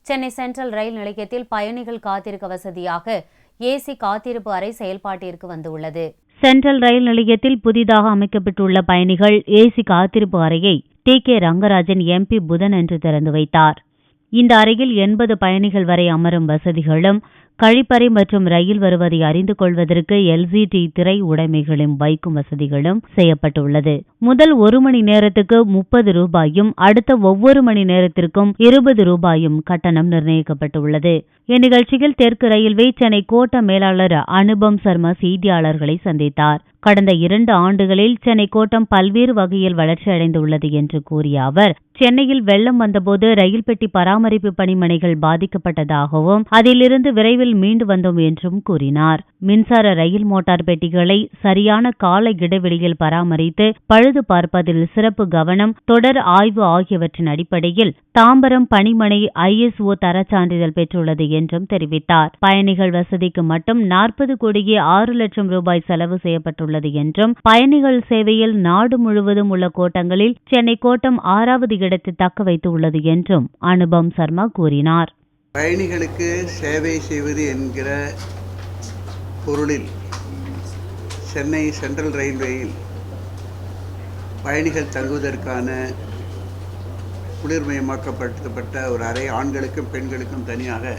Chennai central ரயில் நிலையத்தில் பயணிகள் காத்திருக்க வசதியாக ஏசி காத்திருப்பு அறை செயல்பாட்டிற்கு வந்துள்ளது. சென்ட்ரல் ரயில் நிலையத்தில் புதிதாக அமைக்கப்பட்டுள்ள பயணிகள் ஏசி காத்திருப்பு அறையை டி.கே. ரங்கராஜன் எம்பி புதனன்று திறந்து வைத்தார். இந்த அறையில் 80 பயணிகள் வரை அமரும் வசதிகளும், கழிப்பறை மற்றும் ரயில் வருவதை அறிந்து கொள்வதற்கு LCD திரை உடைமைகளும் வைக்கும் வசதிகளும் செய்யப்பட்டுள்ளது. முதல் 1 மணி நேரத்துக்கு 30 ரூபாயும், அடுத்த ஒவ்வொரு மணி நேரத்திற்கும் 20 ரூபாயும் கட்டணம் நிர்ணயிக்கப்பட்டுள்ளது. இந்நிகழ்ச்சியில் தெற்கு ரயில்வே சென்னை கோட்ட மேலாளர் அனுபம் சர்மா செய்தியாளர்களை சந்தித்தார். கடந்த 2 ஆண்டுகளில் சென்னை கோட்டம் பல்வேறு வகையில் வளர்ச்சியடைந்துள்ளது என்று கூறிய அவர், சென்னையில் வெள்ளம் வந்தபோது ரயில் பெட்டி பராமரிப்பு பணிமனைகள் பாதிக்கப்பட்டதாகவும், அதிலிருந்து விரைவில் மீண்டு வந்தோம் என்றும் கூறினார். மின்சார ரயில் மோட்டார் பெட்டிகளை சரியான கால இடைவெளியில் பராமரித்து பழுது பார்ப்பதில் சிறப்பு கவனம், தொடர் ஆய்வு ஆகியவற்றின் அடிப்படையில் தாம்பரம் பணிமனை ISO தர சான்றிதழ் பெற்றுள்ளது என்றும் தெரிவித்தார். பயணிகள் வசதிக்கு மட்டும் 40 கோடியே 6 லட்சம் ரூபாய் செலவு செய்யப்பட்டுள்ளது என்றும், பயணிகள் சேவையில் நாடு முழுவதும் உள்ள கோட்டங்களில் சென்னை கோட்டம் 6வது இடத்தை தக்க வைத்துள்ளது என்றும் அனுபம் சர்மா கூறினார். பயணிகளுக்கு சேவை செய்வது என்கிற பொருளில் சென்னை சென்ட்ரல் ரயில்வேயில் பயணிகள் தங்குவதற்கான குளிர்மயமாக்கப்பட்ட ஒரு அறை ஆண்களுக்கும் பெண்களுக்கும் தனியாக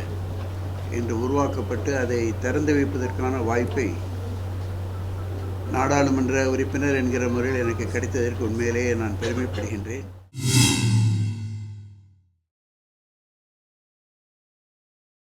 இன்று உருவாக்கப்பட்டு அதை திறந்து வைப்பதற்கான வாய்ப்பை நாடாளுமன்ற உறுப்பினர் என்கிற முறையில் எனக்கு கிடைத்ததற்கு உண்மையிலேயே நான் பெருமைப்படுகின்றேன்.